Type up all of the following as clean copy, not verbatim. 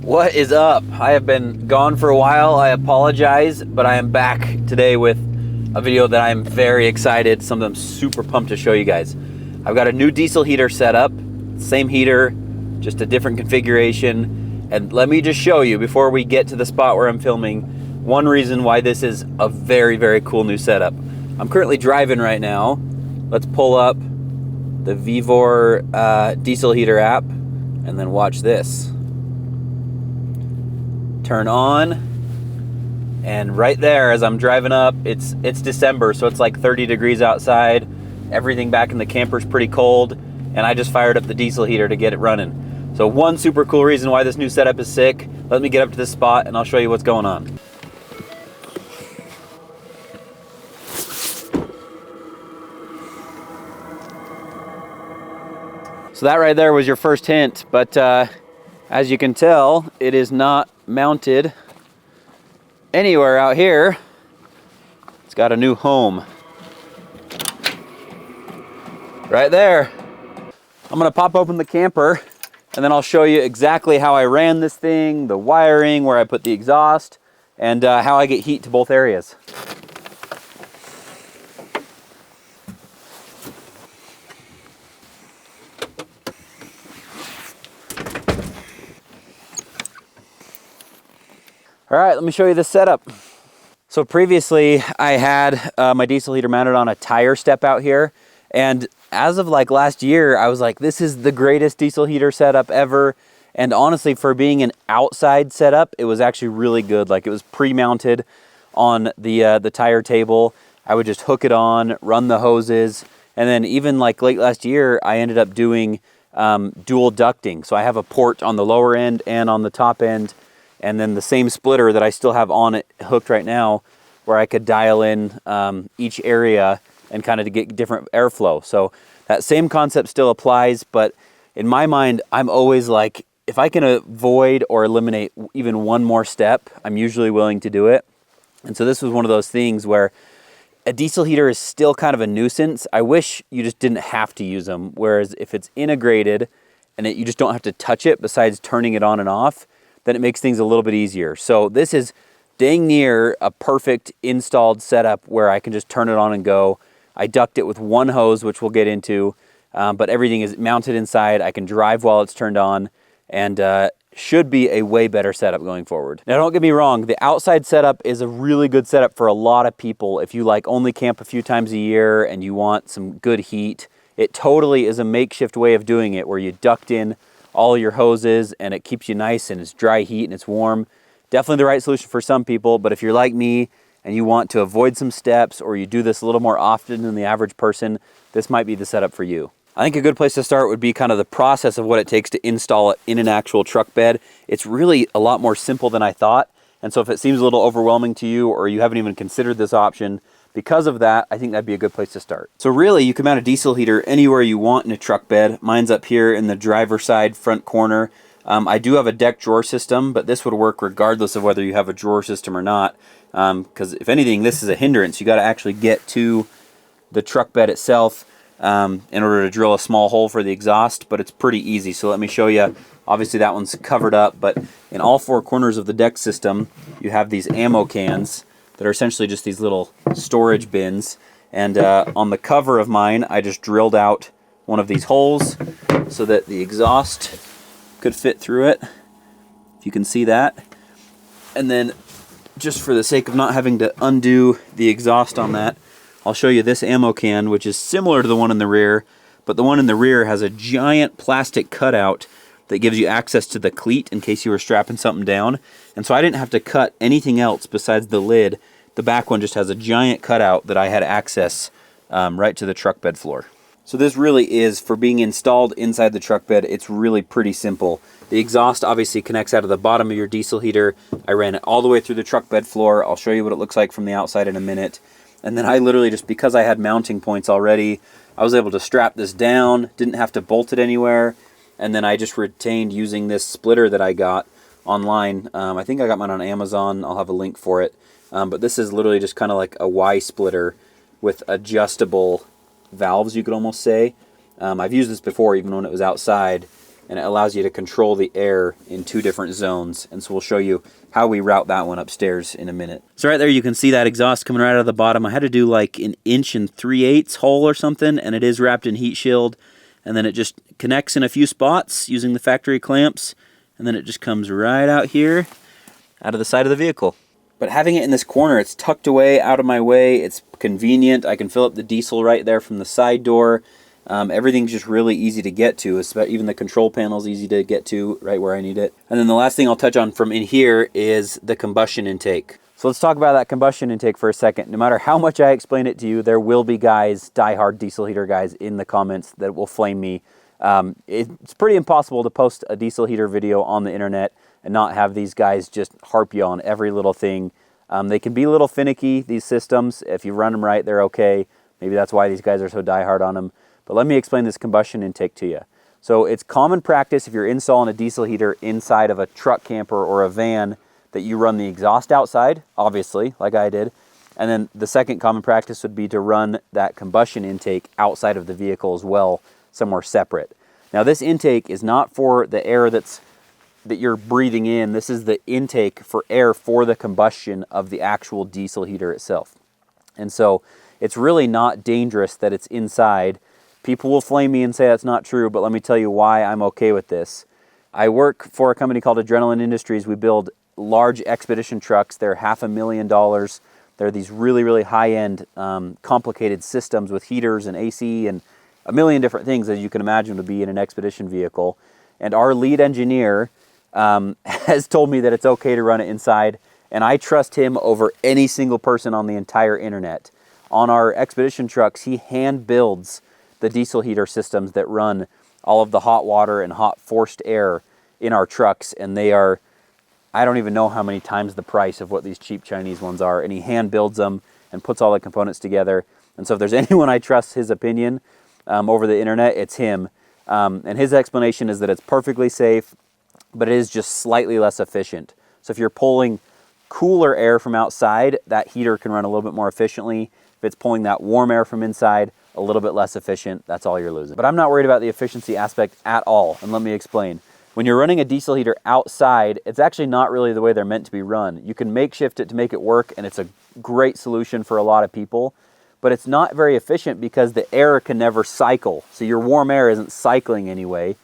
What is up? I have been gone for a while. I apologize, but I am back today with a video that I am very excited, something I'm super pumped to show you guys. I've got a new diesel heater set up, same heater, just a different configuration. And let me just show you, before we get to the spot where I'm filming, one reason why this is a very, very cool new setup. I'm currently driving right now. Let's pull up the Vevor diesel heater app and then watch this. Turn on, and right there as I'm driving up, it's December, so it's like 30 degrees outside. Everything back in the camper's pretty cold, and I just fired up the diesel heater to get it running. So one super cool reason why this new setup is sick. Let me get up to this spot and I'll show you what's going on. So that right there was your first hint, but as you can tell, it is not mounted anywhere out here. It's got a new home right there. I'm gonna pop open the camper and then I'll show you exactly how I ran this thing, the wiring, where I put the exhaust, and how I get heat to both areas. All right, let me show you this setup. So previously I had my diesel heater mounted on a tire step out here. And as of like last year, I was like, this is the greatest diesel heater setup ever. And honestly, for being an outside setup, it was actually really good. Like, it was pre-mounted on the tire table. I would just hook it on, run the hoses. And then even like late last year, I ended up doing dual ducting. So I have a port on the lower end and on the top end, and then the same splitter that I still have on it hooked right now, where I could dial in each area and kind of to get different airflow. So that same concept still applies, but in my mind, I'm always like, if I can avoid or eliminate even one more step, I'm usually willing to do it. And so this was one of those things where a diesel heater is still kind of a nuisance. I wish you just didn't have to use them. Whereas if it's integrated and you just don't have to touch it besides turning it on and off, then it makes things a little bit easier. So this is dang near a perfect installed setup where I can just turn it on and go. I duct it with one hose, which we'll get into, but everything is mounted inside. I can drive while it's turned on, and should be a way better setup going forward. Now, don't get me wrong, the outside setup is a really good setup for a lot of people. If you like only camp a few times a year and you want some good heat, it totally is a makeshift way of doing it, where you duct in all your hoses and it keeps you nice and it's dry heat and it's warm. Definitely the right solution for some people, but if you're like me and you want to avoid some steps, or you do this a little more often than the average person, this might be the setup for you. I think a good place to start would be kind of the process of what it takes to install it in an actual truck bed. It's really a lot more simple than I thought. And so if it seems a little overwhelming to you, or you haven't even considered this option, because of that, I think that'd be a good place to start. So really, you can mount a diesel heater anywhere you want in a truck bed. Mine's up here in the driver's side front corner. I do have a deck drawer system, but this would work regardless of whether you have a drawer system or not. Because if anything, this is a hindrance. You got to actually get to the truck bed itself in order to drill a small hole for the exhaust, but it's pretty easy. So let me show you. Obviously that one's covered up, but in all four corners of the deck system, you have these ammo cans that are essentially just these little storage bins. And on the cover of mine, I just drilled out one of these holes so that the exhaust could fit through it, if you can see that. And then, just for the sake of not having to undo the exhaust on that, I'll show you this ammo can, which is similar to the one in the rear, but the one in the rear has a giant plastic cutout that gives you access to the cleat in case you were strapping something down. And so I didn't have to cut anything else besides the lid. The back one just has a giant cutout that I had access right to the truck bed floor. So this really is, for being installed inside the truck bed, it's really pretty simple. The exhaust obviously connects out of the bottom of your diesel heater. I ran it all the way through the truck bed floor. I'll show you what it looks like from the outside in a minute. And then I literally just, because I had mounting points already, I was able to strap this down, didn't have to bolt it anywhere. And then I just retained using this splitter that I got online. I think I got mine on Amazon. I'll have a link for it. But this is literally just kind of like a Y splitter with adjustable valves, you could almost say. I've used this before, even when it was outside, and it allows you to control the air in 2 different zones. And so we'll show you how we route that one upstairs in a minute. So right there you can see that exhaust coming right out of the bottom. I had to do like an 1 3/8 hole or something, and it is wrapped in heat shield, and then it just connects in a few spots using the factory clamps, and then it just comes right out here out of the side of the vehicle. But having it in this corner, it's tucked away out of my way. It's convenient. I can fill up the diesel right there from the side door. Everything's just really easy to get to. Even the control panel is easy to get to right where I need it. And then the last thing I'll touch on from in here is the combustion intake. So let's talk about that combustion intake for a second. No matter how much I explain it to you, there will be guys, diehard diesel heater guys in the comments that will flame me. It's pretty impossible to post a diesel heater video on the internet and not have these guys just harp you on every little thing. They can be a little finicky, these systems. If you run them right, they're okay. Maybe that's why these guys are so diehard on them. But let me explain this combustion intake to you. So it's common practice if you're installing a diesel heater inside of a truck camper or a van that you run the exhaust outside, obviously, like I did. And then the second common practice would be to run that combustion intake outside of the vehicle as well, somewhere separate. Now this intake is not for the air that you're breathing in. This is the intake for air for the combustion of the actual diesel heater itself. And so it's really not dangerous that it's inside. People will flame me and say that's not true, but let me tell you why I'm okay with this. I work for a company called Adrenaline Industries. We build large expedition trucks. They're $500,000. They're these really, really high-end, complicated systems with heaters and AC and a million different things, as you can imagine, would be in an expedition vehicle. And our lead engineer has told me that it's okay to run it inside, and I trust him over any single person on the entire internet. On our expedition trucks, he hand builds the diesel heater systems that run all of the hot water and hot forced air in our trucks, and they are, I don't even know how many times the price of what these cheap Chinese ones are, and he hand builds them and puts all the components together. And so if there's anyone I trust his opinion over the internet, it's him. And his explanation is that it's perfectly safe, but it is just slightly less efficient. So if you're pulling cooler air from outside, that heater can run a little bit more efficiently. If it's pulling that warm air from inside, a little bit less efficient, that's all you're losing. But I'm not worried about the efficiency aspect at all, and let me explain. When you're running a diesel heater outside, it's actually not really the way they're meant to be run. You can makeshift it to make it work, and it's a great solution for a lot of people, but it's not very efficient because the air can never cycle. So your warm air isn't cycling anyway,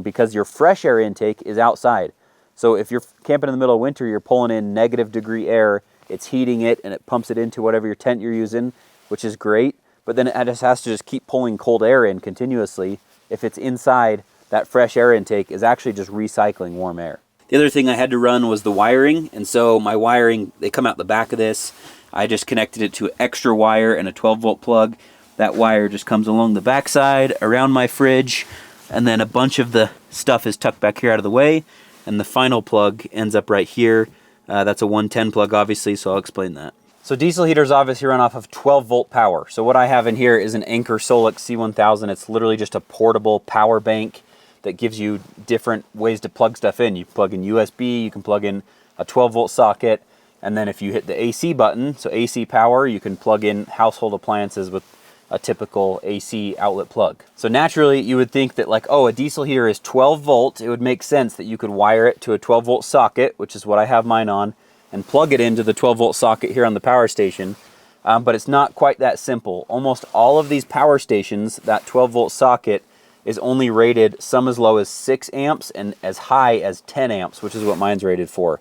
because your fresh air intake is outside. So if you're camping in the middle of winter, you're pulling in -degree air, it's heating it, and it pumps it into whatever your tent you're using, which is great. But then it just has to just keep pulling cold air in continuously. If it's inside, that fresh air intake is actually just recycling warm air. The other thing I had to run was the wiring, and so my wiring, they come out the back of this. I just connected it to an extra wire and a 12-volt plug. That wire just comes along the backside, around my fridge, and then a bunch of the stuff is tucked back here out of the way, and the final plug ends up right here. That's a 110 plug, obviously, so I'll explain that. So diesel heaters obviously run off of 12-volt power. So what I have in here is an Anker Solix C1000. It's literally just a portable power bank that gives you different ways to plug stuff in. You plug in USB, you can plug in a 12-volt socket, and then if you hit the AC button, so AC power, you can plug in household appliances with a typical AC outlet plug. So naturally, you would think that like, oh, a diesel heater is 12 volt. It would make sense that you could wire it to a 12-volt socket, which is what I have mine on, and plug it into the 12-volt socket here on the power station. But it's not quite that simple. Almost all of these power stations, that 12-volt socket is only rated some as low as 6 amps and as high as 10 amps, which is what mine's rated for.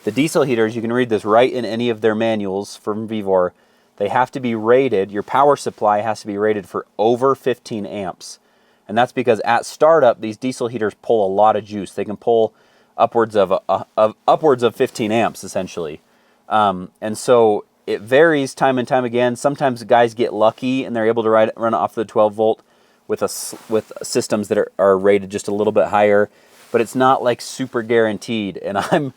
The diesel heaters, you can read this right in any of their manuals from Vevor. They have to be rated, your power supply has to be rated for over 15 amps. And that's because at startup, these diesel heaters pull a lot of juice. They can pull upwards of 15 amps, essentially. And so it varies time and time again. Sometimes guys get lucky and they're able to run off the 12-volt with systems that are rated just a little bit higher. But it's not like super guaranteed. And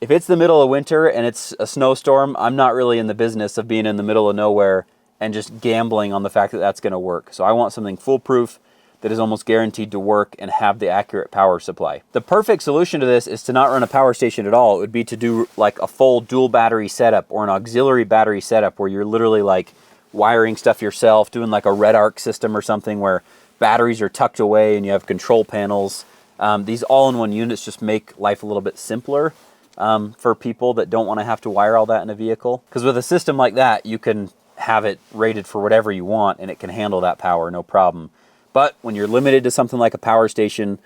if it's the middle of winter and it's a snowstorm, I'm not really in the business of being in the middle of nowhere and just gambling on the fact that that's going to work. So I want something foolproof that is almost guaranteed to work and have the accurate power supply. The perfect solution to this is to not run a power station at all. It would be to do like a full dual battery setup or an auxiliary battery setup where you're literally like wiring stuff yourself, doing like a red arc system or something where batteries are tucked away and you have control panels These all-in-one units just make life a little bit simpler for people that don't want to have to wire all that in a vehicle. Because with a system like that, you can have it rated for whatever you want and it can handle that power, no problem. But when you're limited to something like a power station,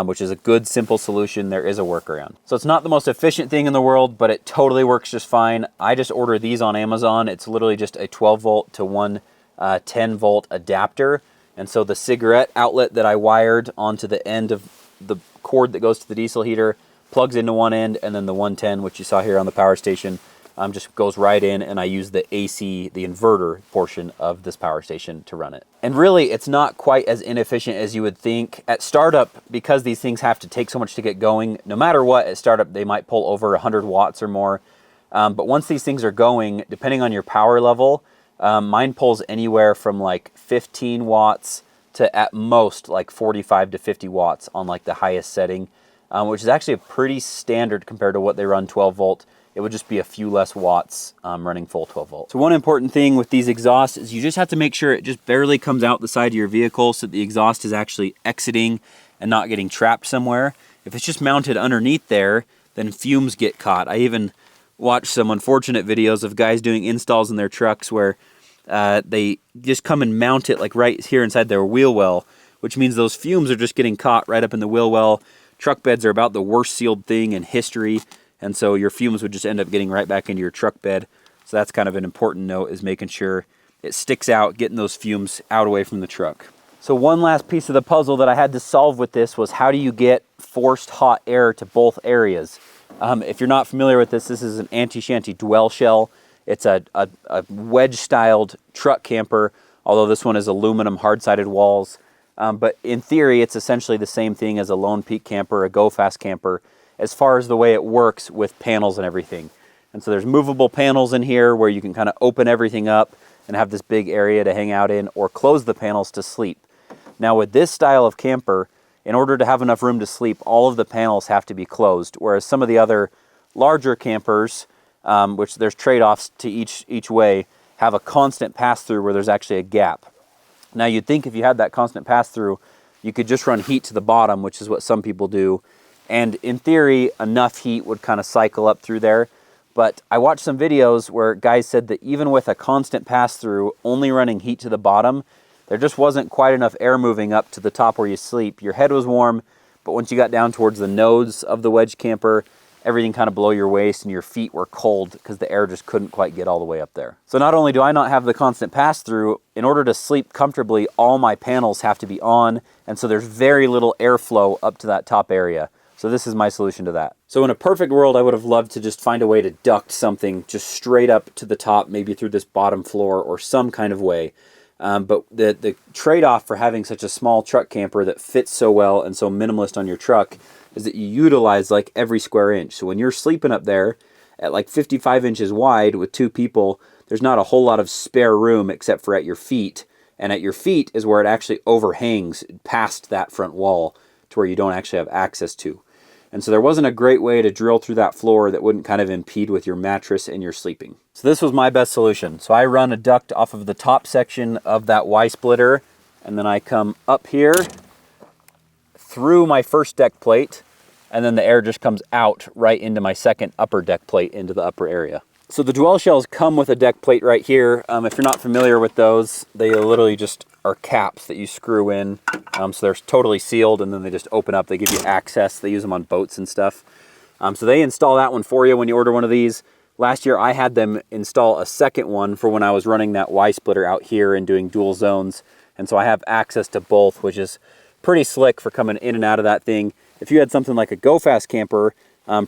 which is a good, simple solution, there is a workaround. So it's not the most efficient thing in the world, but it totally works just fine. I just order these on Amazon. It's literally just a 12 volt to one 10 volt adapter. And so the cigarette outlet that I wired onto the end of the cord that goes to the diesel heater plugs into one end, and then the 110, which you saw here on the power station, just goes right in, and I use the AC, the inverter portion of this power station to run it. And really, it's not quite as inefficient as you would think. At startup, because these things have to take so much to get going, no matter what, at startup, they might pull over 100 watts or more. But once these things are going, depending on your power level, mine pulls anywhere from like 15 watts to at most like 45 to 50 watts on like the highest setting, which is actually a pretty standard compared to what they run 12 volt. It would just be a few less watts running full 12 volt. So one important thing with these exhausts is you just have to make sure it just barely comes out the side of your vehicle so that the exhaust is actually exiting and not getting trapped somewhere. If it's just mounted underneath there, then fumes get caught. I even watched some unfortunate videos of guys doing installs in their trucks where they just come and mount it like right here inside their wheel well, which means those fumes are just getting caught right up in the wheel well. Truck beds are about the worst sealed thing in history, and so your fumes would just end up getting right back into your truck bed. So that's kind of an important note, is making sure it sticks out, getting those fumes out away from the truck. So one last piece of the puzzle that I had to solve with this was how do you get forced hot air to both areas? If you're not familiar with this, this is an AntiShanty Dwell Shell. It's a wedge-styled truck camper, although this one is aluminum hard-sided walls. But in theory, it's essentially the same thing as a Lone Peak camper, a Go Fast camper, as far as the way it works with panels and everything. And so there's movable panels in here where you can kind of open everything up and have this big area to hang out in, or close the panels to sleep. Now with this style of camper, in order to have enough room to sleep, all of the panels have to be closed, whereas some of the other larger campers, which there's trade-offs to each way, have a constant pass-through where there's actually a gap. Now you'd think if you had that constant pass-through, you could just run heat to the bottom, which is what some people do. And in theory, enough heat would kind of cycle up through there. But I watched some videos where guys said that even with a constant pass-through, only running heat to the bottom, there just wasn't quite enough air moving up to the top where you sleep. Your head was warm, but once you got down towards the nose of the wedge camper, everything kind of below your waist and your feet were cold because the air just couldn't quite get all the way up there. So not only do I not have the constant pass-through, in order to sleep comfortably, all my panels have to be on, and so there's very little airflow up to that top area. So this is my solution to that. So in a perfect world, I would have loved to just find a way to duct something just straight up to the top, maybe through this bottom floor or some kind of way. But the trade-off for having such a small truck camper that fits so well and so minimalist on your truck is that you utilize like every square inch. So when you're sleeping up there at like 55 inches wide with two people, there's not a whole lot of spare room except for at your feet. And at your feet is where it actually overhangs past that front wall to where you don't actually have access to. And so there wasn't a great way to drill through that floor that wouldn't kind of impede with your mattress and your sleeping. So this was my best solution. So I run a duct off of the top section of that Y-splitter, and then I come up here through my first deck plate, and then the air just comes out right into my second upper deck plate into the upper area. So the Dwell Shells come with a deck plate right here. If you're not familiar with those, they literally just are caps that you screw in. So they're totally sealed, and then they just open up. They give you access. They use them on boats and stuff. So they install that one for you when you order one of these. Last year, I had them install a second one for when I was running that Y-splitter out here and doing dual zones. And so I have access to both, which is pretty slick for coming in and out of that thing. If you had something like a Go Fast camper,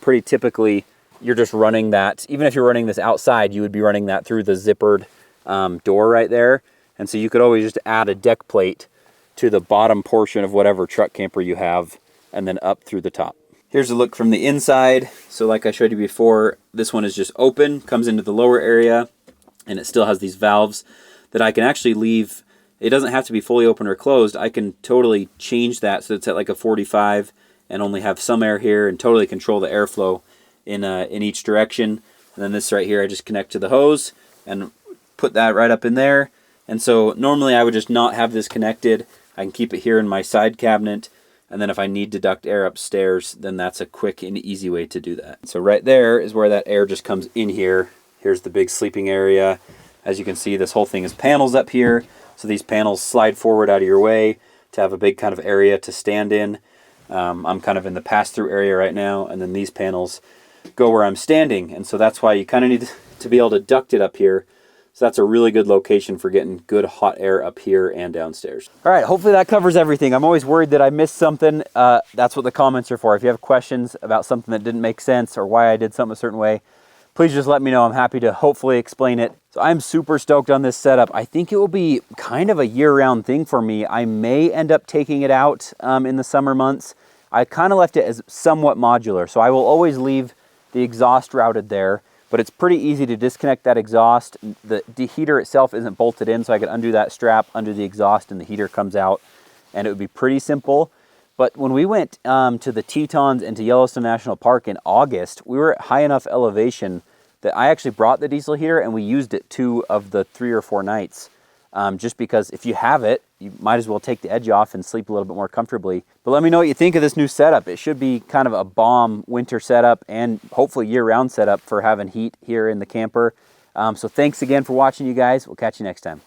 pretty typically you're just running that. Even if you're running this outside, you would be running that through the zippered door right there. And so you could always just add a deck plate to the bottom portion of whatever truck camper you have and then up through the top. Here's a look from the inside. So like I showed you before, this one is just open, comes into the lower area, and it still has these valves that I can actually leave. It doesn't have to be fully open or closed. I can totally change that so it's at like a 45 and only have some air here and totally control the airflow in each direction. And then this right here, I just connect to the hose and put that right up in there. And so normally I would just not have this connected. I can keep it here in my side cabinet, And then if I need to duct air upstairs, then that's a quick and easy way to do that. So right there is where that air just comes in here. Here's the big sleeping area. As you can see, this whole thing is panels up here. So these panels slide forward out of your way to have a big kind of area to stand in. I'm kind of in the pass-through area right now, and then these panels go where I'm standing. And so that's why you kind of need to be able to duct it up here. So that's a really good location for getting good hot air up here and downstairs. All right, hopefully that covers everything. I'm always worried that I missed something. That's what the comments are for. If you have questions about something that didn't make sense or why I did something a certain way, please just let me know. I'm happy to hopefully explain it. So I'm super stoked on this setup. I think it will be kind of a year-round thing for me. I may end up taking it out in the summer months. I kind of left it as somewhat modular, so I will always leave the exhaust routed there. But it's pretty easy to disconnect that exhaust. The heater itself isn't bolted in, so I can undo that strap, undo the exhaust, and the heater comes out. And it would be pretty simple. But when we went to the Tetons and to Yellowstone National Park in August, we were at high enough elevation that I actually brought the diesel heater and we used it 2 of the 3 or 4 nights. Just because if you have it, you might as well take the edge off and sleep a little bit more comfortably. But let me know what you think of this new setup. It should be kind of a bomb winter setup and hopefully year-round setup for having heat here in the camper. So thanks again for watching, you guys. We'll catch you next time.